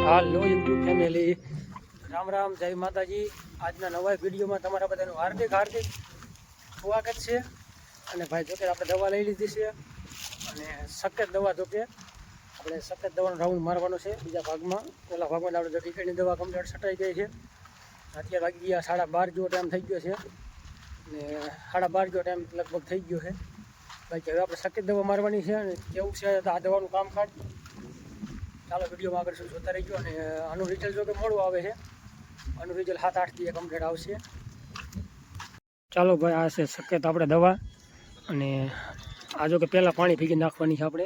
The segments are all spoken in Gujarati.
હાલો યુટ્યુબ ફેમિલી, રામ રામ, જય માતાજી। આજના નવા વિડીયોમાં તમારા બધાનું હાર્દિક હાર્દિક સ્વાગત છે। અને ભાઈ જોકે આપણે દવા લઈ લીધી છે અને સખત દવા જોકે આપણે સખત દવાનો રાઉન્ડ મારવાનો છે બીજા ભાગમાં। પહેલા ભાગમાં આપણે જો ટીકડની દવા કમ્પ્લીટ છટાઈ ગઈ છે। અત્યારે વાગી ગયા 12:30 જેવો ટાઈમ થઈ ગયો છે અને 12:30 જેવો ટાઈમ લગભગ થઈ ગયો છે। બાકી હવે આપણે સખત દવા મારવાની છે અને કેવું છે આ દવાનું કામકાજ ચાલો વિડીયોમાં આગળ સુધી જોતા રહીજો। અને આનું રિઝલ્ટ જો કે મોડું આવે છે, આનું રિઝલ્ટ 7-8 દિવસ કમ્પ્લીટ આવશે। ચાલો ભાઈ, આ છે સખત આપણે દવા અને આ જો કે પહેલાં પાણી ભેગી નાખવાની છે આપણે,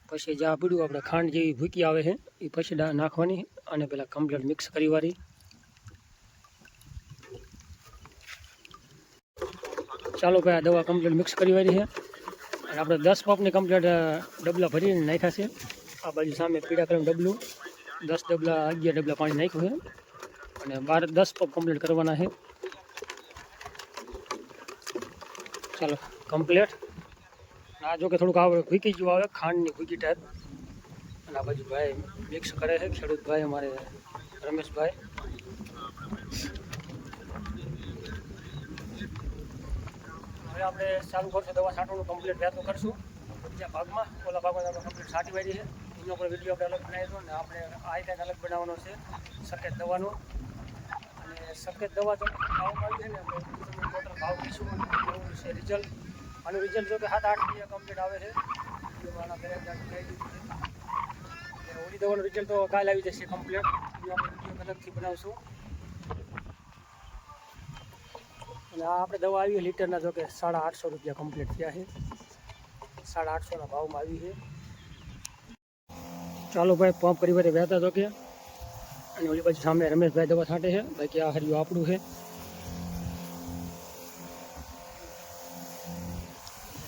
પછી જે આ પીડું આપણે ખાંડ જેવી ભૂકી આવે છે એ પછી નાખવાની અને પહેલાં કમ્પ્લીટ મિક્સ કરી વાળી। ચાલો ભાઈ, આ દવા કમ્પ્લીટ મિક્સ કરી વાળી છે અને આપણે 10 પંપની કમ્પ્લીટ ડબલા ભરીને નાખ્યા છે। આ બાજુ સામે પીળા કલરનું ડબલું 10 ડબલા 11 ડબલા પાણી નાખ્યું છે અને 10 પંપ કમ્પ્લીટ કરવાના છે। ચાલો કમ્પ્લીટ। આ જો કે થોડુંક આવે ભૂકી જેવું આવે, ખાંડની ભૂકી ટાઈપ। અને આ બાજુ ભાઈ મિક્સ કરે છે, ખેડૂત ભાઈ અમારે રમેશભાઈ। હવે આપણે ચાલુ કરશું દવા છાંટવાનું, કમ્પ્લીટ વ્યાતો કરશું બીજા ભાગમાં। ઓલા ભાગમાં આપણે કમ્પ્લીટ છાંટી વાળી છે, એનો પણ વિડીયો આપણે અલગ બનાવીશું અને આપણે આ કંઈક અલગ બનાવવાનો છે સફેદ દવાનો। અને સફેદ દવા જો ભાવમાં આવી છે ને આપણે તમને ટોટલ ભાવ દઈશું કેવું છે રિઝલ્ટ। આનું રિઝલ્ટ જો કે 7-8 દિવસ કમ્પ્લીટ આવે છે। ઓલી દવાનું રિઝલ્ટ તો કાલે આવી જશે કમ્પ્લીટ, એ આપણે વિડીયો અલગથી બનાવશું। અને આ આપણે દવા આવી લીટરના જો કે 850 રૂપિયા કમ્પ્લીટ થયા છે, 850ના ભાવમાં આવી છે। ચાલો ભાઈ, પંપ કરી વારે વહેતા તો કે અને ઓલી બાજુ સામે રમેશભાઈ દવા છાંટે છે। બાકી આ હરિયું આપણું છે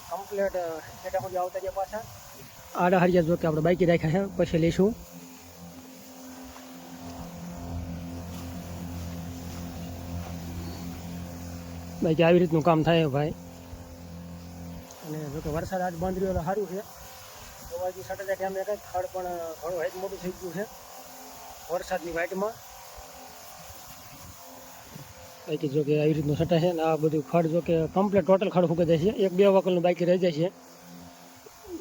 કમ્પ્લીટ। પેટા સુધી આવતા ગયા પાછા આડા હરિયા જો કે આપણે બાકી રાખ્યા છે, પછી લઈશું। બાકી આવી રીતનું કામ થાય ભાઈ। અને જો કે વરસાદ આજ બાંધર્યો તો સારું છે, દવાથી સટતા ટાઈમે કંઈક ખડ પણ ઘણું હાઈટ મોટું થઈ ગયું છે વરસાદની વાઇટમાં। બાકી જો કે આવી રીતનું સટા છે ને આ બધું ખડ જો કે કમ્પ્લીટ ટોટલ ખડ ફૂંકાઈ જાય છે, 1-2 વકલનું બાકી રહી જાય છે।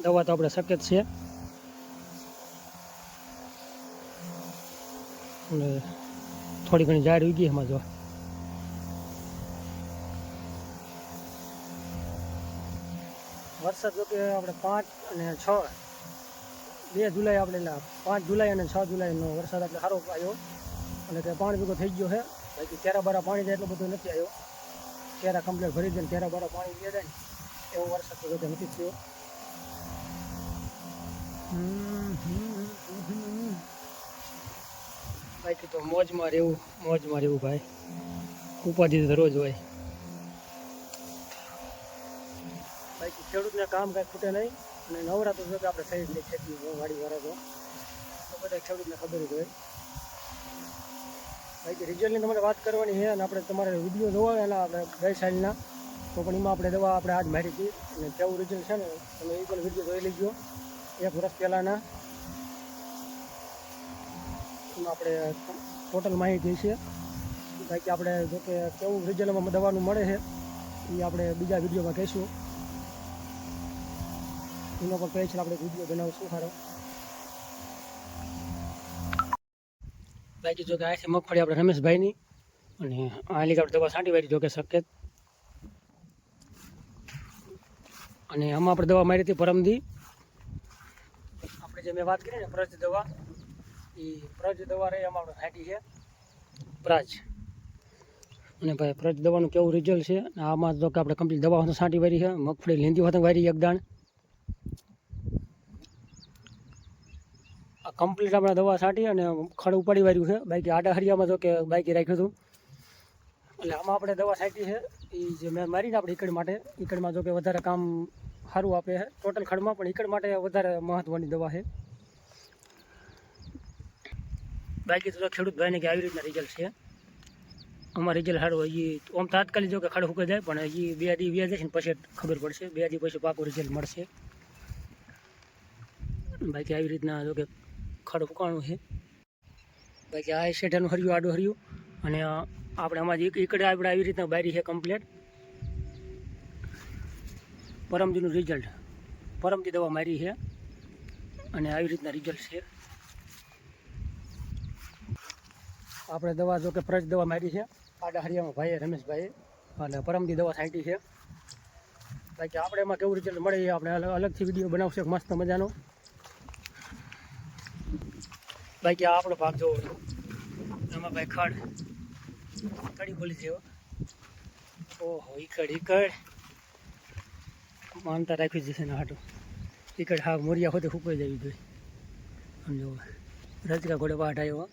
દવા તો આપણે સખત છે અને થોડી ઘણી ઝાડ ઉગી એમાં જો વરસાદ જો કે આપણે 5 અને 6 2 જુલાઈ આપણે 5 જુલાઈ અને 6 જુલાઈનો વરસાદ આપણે સારો આવ્યો અને તે પાણી ભેગો થઈ ગયો છે। બાકી કેરા બારા પાણી જાય એટલો બધો નથી આવ્યો, કેરા કમ્પ્લીટ ભરી જાય ને કેરા બારા પાણી દે જાય ને એવો વરસાદ તો બધો નથી થયો। બાકી તો મોજમાં રહેવું ભાઈ, ઉપાધિ તો રોજ હોય। બાકી ખેડૂતને કામ કાંઈ ખૂટે નહીં અને નવરાત્ર જો કે આપણે થઈ જ નહીં ખેતી વાડી વાળા તો બધા ખેડૂતને ખબર જ હોય। બાકી રિઝલ્ટની તમારે વાત કરવાની છે અને આપણે તમારે વિડીયો જોવા એના આપણે ગઈ સાલના તો પણ એમાં આપણે દવા આપણે આજ મારી હતી અને કેવું રિઝલ્ટ છે ને તમે એ પણ વિડીયો જોઈ લેજો 1 વર્ષ પહેલાંના। એમાં આપણે ટોટલ માહિતી છે। બાકી આપણે જો કે કેવું રિઝલ્ટમાં દવાનું મળે છે એ આપણે બીજા વિડીયોમાં કહીશું, એનો પણ કહે છે આપણે વિડીયો બનાવશું સારો। બાકી જો કે આ છે મગફળી આપણે રમેશભાઈની અને આ લીધે આપણે દવા છાંટી વાળી જો કે સખત। અને આમાં આપણે દવા મારી હતી પરમદી, આપણે જે મેં વાત કરી ને પ્રજ દવા, એ પ્રજ દવા રહી એમાં આપણે છાંટી છે પ્રાજ। અને ભાઈ પ્રજ દવાનું કેવું રિઝલ્ટ છે, આમાં જો કે આપણે કમ્પ્લીટ દવા છાંટી વાળી છે, મગફળી લીંદી હોત વાળી એક દાણ। આ કમ્પ્લીટ આપણે દવા છાંટી અને ખડ ઉપાડી વાળ્યું છે। બાકી આડા હરિયામાં જો કે બાકી રાખ્યું હતું એટલે આમાં આપણે દવા છાંટી છે એ જે મેં મારીને આપણે ઈકડ માટે, ઈકડમાં જો કે વધારે કામ સારું આપે છે ટોટલ ખડમાં, પણ ઈકડ માટે વધારે મહત્ત્વની દવા છે। બાકી તો ખેડૂત ભાઈને કે આવી રીતના રિઝલ્ટ છે, અમારું રિઝલ્ટ સારું હોય। એ આમ તાત્કાલિક જો કે ખડ ફૂંકાઈ જાય પણ એ 2 દી વ્યા જશે ને પછી ખબર પડશે, 2 દી પછી પાકું રિઝલ્ટ મળશે। બાકી આવી રીતના જો કે ખડ ફૂંકાણું છે। બાકી આ શેઠાનું હર્યું આડું હર્યું અને આપણે આમાં ઈકડે આપણે આવી રીતના બારી છે કમ્પ્લેટ. પરમજીનું રિઝલ્ટ, પરમજી દવા મારી છે અને આવી રીતના રિઝલ્ટ છે. આપણે દવા જો કે પ્રજ દવા મારી છે આડા હરિયામાં ભાઈએ રમેશભાઈએ, અને પરમજી દવા છાંટી છે. બાકી આપણે એમાં કેવું રિઝલ્ટ મળે એ આપણે અલગથી વિડીયો બનાવશે મસ્ત મજાનો. બાકી આ આપણો ભાગ જોવો, એમાં ભાઈ ખડ કડી બોલી છે. ઓહો ઈકડ માનતા રાખવી જશે ને હાટું. ઈકડ હા મોરિયા હોતે ફૂકાઈ જવી જોઈએ. સમજો રજકા ઘોડે વાટ આવ્યો,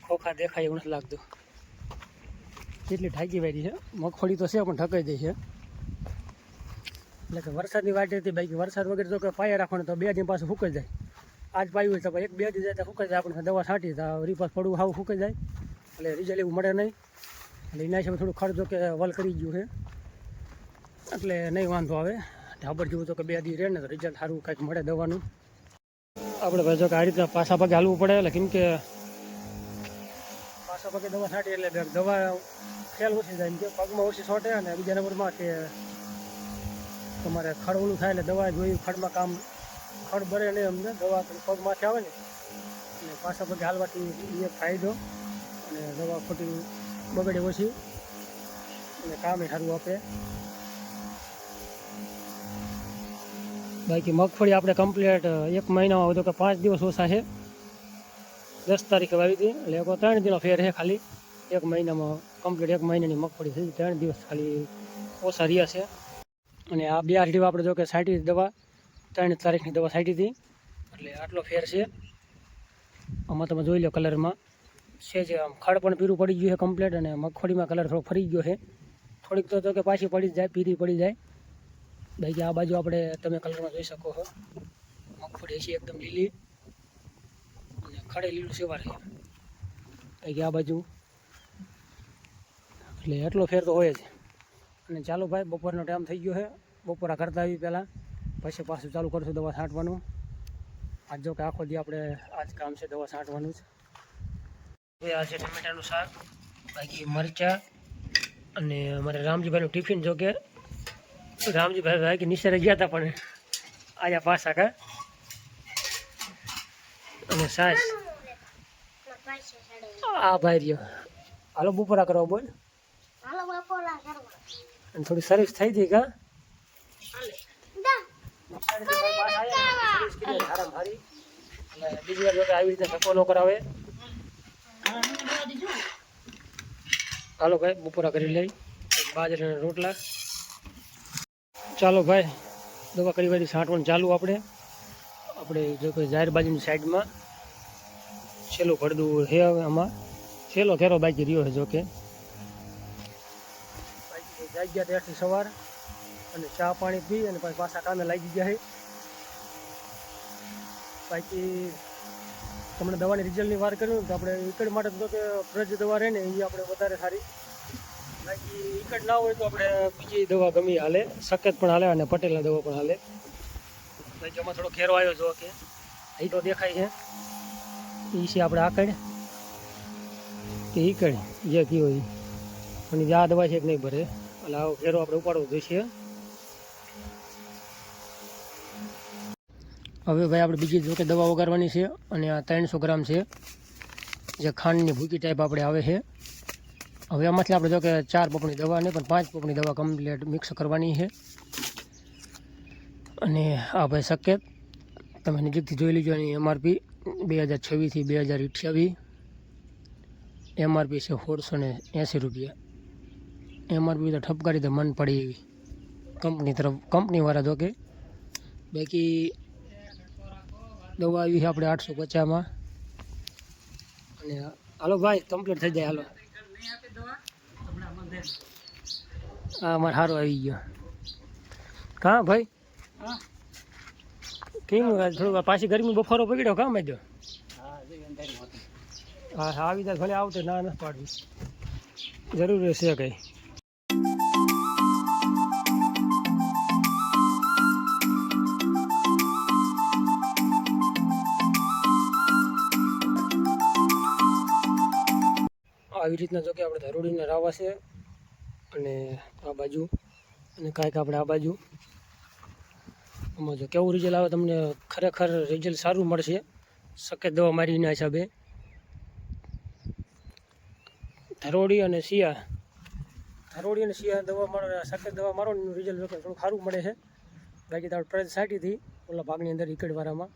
ખોખા દેખાય એવું નથી લાગતું. કેટલી ઢાંકી વાળી છે. મગફળી તો છે પણ ઢકાઈ જાય છે. એટલે કે વરસાદની વાટ હતી. બાકી વરસાદ વગેરે જો કે પાયા રાખવાનું તો 2 દિન પાછું ફૂકાઈ જાય. આજ પાયું હોય તો 1-2 દી જાય તો ફૂકાઈ જાય. આપણે દવા છાંટી તો રીપાસ પડવું હાવ ફૂકાઈ જાય, એટલે રિઝલ્ટ એવું મળે નહીં. એટલે એના હિસાબે થોડું ખર્ચ જો કે વલ કરી ગયું છે, એટલે નહીં વાંધો આવે. ઢાબર જેવું તો કે 2 દી રહે ને તો રિઝલ્ટ સારું કંઈક મળે દવાનું. આપણે ભાઈ જો કે આ રીતના પાછા પગે હાલવું પડે. એટલે કેમ કે પાછા પગે દવા છાંટી એટલે દવા ખેલ ઓછી જાય. એમ કે પગમાં ઓછી છોટે. અને બીજા નંબરમાં કે તમારે ખડ ઓલું થાય એટલે દવા જોઈ ખડમાં કામ ખડ ભરે નહીં. અમને દવા પગમાંથી આવે ને એટલે પાછા પગે હાલવાથી એ ફાયદો, અને દવા ખોટી બગડે ઓછી અને કામ એ સારું આપે. બાકી મગફળી આપણે કમ્પ્લીટ 1 મહિનામાં વધુ કે 5 દિવસ ઓછા છે. 10 તારીખે વાવી હતી એટલે 3 દિનનો ફેર છે ખાલી. 1 મહિનામાં કમ્પ્લીટ 1 મહિનાની મગફળી થઈ. 3 દિવસ ખાલી ઓછા રહ્યા છે. અને આ 2 આઠ આપણે જો કે છાંટી દવા 3 તારીખની દવા છાંટી હતી, એટલે આટલો ફેર છે. આમાં તમે જોઈ લો કલરમાં છે જે આમ ખડ પણ પીરું પડી ગયું છે કમ્પ્લીટ, અને મગફળીમાં કલર થોડો ફરી ગયો છે. થોડીક તો કે પાછી પડી જાય, પીરી પડી જાય. બાકી આ બાજુ આપણે તમે કલરમાં જોઈ શકો છો, મગફળી છે એકદમ લીલી અને ખડે લીલું સેવાર છે. બાકી આ બાજુ એટલે એટલો ફેર તો હોય જ. અને ચાલો ભાઈ, બપોરનો ટાઈમ થઈ ગયો છે. બપોરા કરતા આવી પહેલાં પછી પાછું ચાલુ કરશું દવા છાંટવાનું. આજ જો કે આખો દી આપણે આજ કામ છે દવા છાંટવાનું જ. હવે આ છે ટમેટાનું શાક, બાકી મરચાં, અને અમારે રામજીભાઈનું ટિફિન. જો કે રામજીભાઈ ભાઈ કે નિશાળે ગયા હતા પણ આયા પાછા કા, અને સાસ આ ભાઈ રહ્યો. હાલો બપોરા કરવા બોલ. અને થોડી સર્વિસ થઈ હતી કા, બીજી વાર જો આવી રીતે ધક્કો ન કરાવે. હાલો ભાઈ બપોરા કરી લઈ, બાજરાના રોટલા. ચાલો ભાઈ દવા કરી વાળી છાંટવાનું ચાલુ. આપણે જો કે જાહેર બાજુની સાઈડમાં છેલ્લું ભરદું છે. હવે આમાં છેલ્લો ઘેરો બાકી રહ્યો છે. જો કે જાય ગયા ત્યારથી સવાર, અને ચા પાણી પી અને પછી પાછા કામે લાગી ગયા છે. બાકી તમને દવાની રિઝલ્ટની વાર કર્યું તો આપણે ઈકડ માટે તો કે પ્રજ દવા રહે ને એ આપણે વધારે સારી. બાકી ઈકડ ના હોય તો આપણે બીજી દવા ગમી હાલે, સકેત પણ હાલે અને પટેલના દવા પણ હાલે. બાકી આમાં થોડો ઘેરો આવ્યો જો કે અહીં તો દેખાય છે. એ છે આપણે આકડ કે ઈકડ જે કી હોય પણ આ દવા છે કે નહીં ભરે, એટલે આવો ઘેરો આપણે ઉપાડવો જોઈશે. હવે ભાઈ આપણે બીજી જો કે દવા વગાડવાની છે, અને આ 300 ગ્રામ છે જે ખાંડની ભૂકી ટાઈપ આપણે આવે છે. હવે આમાંથી આપણે જો કે 4 પપની દવા નહીં પણ 5 પપની દવા કમ્પ્લીટ મિક્સ કરવાની છે. અને આ ભાઈ સકેત તમે નજીકથી જોઈ લીજો. એની MRP 2026 થી 2028, MRP છે 180 રૂપિયા. MRP તો ઠપકારી તો મન પડી એવી કંપની તરફ, કંપનીવાળા જો કે. બાકી દવા આવી છે આપણે 850માં. અને હાલો ભાઈ કમ્પ્લીટ થઈ જાય. હાલો હા અમારે સારો આવી ગયો. કાં ભાઈ કેમ થોડું પાછી ગરમી બફારો પકડ્યો કામ આવી દો. હા આવી જાય ભલે આવતો, ના નથી પાડવી, જરૂર છે કંઈ. આવી રીતના જો કે આપણે ધરોડીના રાવા છે અને આ બાજુ અને કાંઈક આપણે આ બાજુ આમાં જો કેવું રિઝલ્ટ આવે તમને ખરેખર રિઝલ્ટ સારું મળશે સફેદ દવા મારીના હિસાબે ધરોડી અને શિયા દવા મારો સફેદ દવા મારો એનું રિઝલ્ટ થોડું સારું મળે છે બાકી તો આપણે પ્રજ સાટીથી ઓલા ભાગની અંદર ઈકડવાળામાં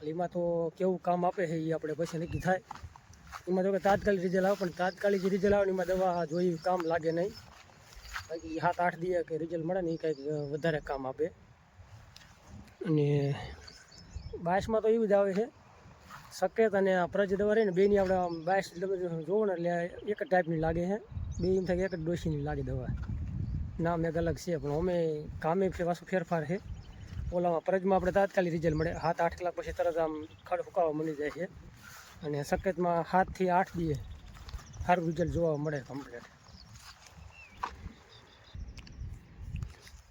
એમાં તો કેવું કામ આપે છે એ આપણે પછી નક્કી થાય એમાં તો કે તાત્કાલિક રિઝલ્ટ આવે પણ તાત્કાલિક રિઝલ્ટ આવે ને એમાં દવા જોઈ કામ લાગે નહીં બાકી 7-8 દિવસ કે રિઝલ્ટ મળે ને એ કંઈક વધારે કામ આપે અને બાયસમાં તો એવું જ આવે છે સકેત અને પ્રજ દવા રહે ને બેની આપણે બાયસ જોવો ને એટલે એક જ ટાઈપની લાગે છે બે એમ થાય એક જ ડોસીની લાગે દવા નામ એક અલગ છે પણ અમે કામે પાછું ફેરફાર છે ઓલામાં પ્રજમાં આપણે તાત્કાલિક રિઝલ્ટ મળે 7-8 કલાક પછી તરત આમ ખડ ફૂંકાવા મળી જાય છે અને સકેતમાં 7 થી 8 દિવસ સારું રિઝલ્ટ જોવા મળે કમ્પ્લીટ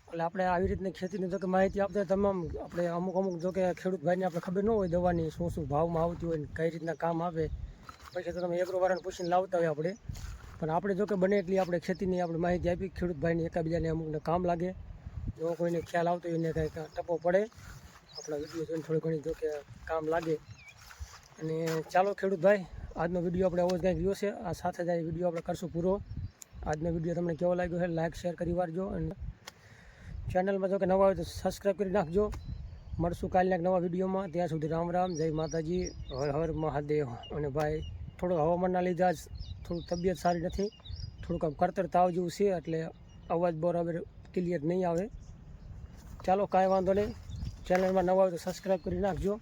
એટલે આપણે આવી રીતની ખેતીની જો કે માહિતી આપતા તમામ આપણે અમુક જો કે ખેડૂત ભાઈને આપણે ખબર ન હોય દવાની શું ભાવમાં આવતી હોય ને કઈ રીતના કામ આવે પછી તો તમે એગ્રોવાળાને પૂછીને લાવતા હોય આપણે પણ આપણે જો કે બને એટલી આપણે ખેતીની આપણે માહિતી આપી ખેડૂત ભાઈને એકાબીજાને અમુકને કામ લાગે જો કોઈને ખ્યાલ આવતો હોય એને કંઈક ટપો પડે આપણા વિડીયો જોઈને થોડી ઘણી જો કે કામ લાગે અને ચાલો ખેડૂત ભાઈ આજનો વિડીયો આપણે આવો જ કંઈક રહ્યો છે આ સાથે જ આ વિડીયો આપણે કરશું પૂરો આજનો વિડીયો તમને કેવો લાગ્યો છે લાઇક શેર કરી વારજો અને ચેનલમાં જો કે નવા હોય તો સબસ્ક્રાઈબ કરી નાખજો મળશું કાલના એક નવા વિડીયોમાં ત્યાં સુધી રામ રામ જય માતાજી હર હર મહાદેવ અને ભાઈ થોડુંક હવામાનના લીધે આજ થોડુંક તબિયત સારી નથી થોડુંક આમ કરતર તાવ જેવું છે એટલે અવાજ બરાબર ક્લિયર નહીં આવે ચાલો કાંઈ વાંધો નહીં ચેનલમાં નવા હોય તો સબસ્ક્રાઈબ કરી નાખજો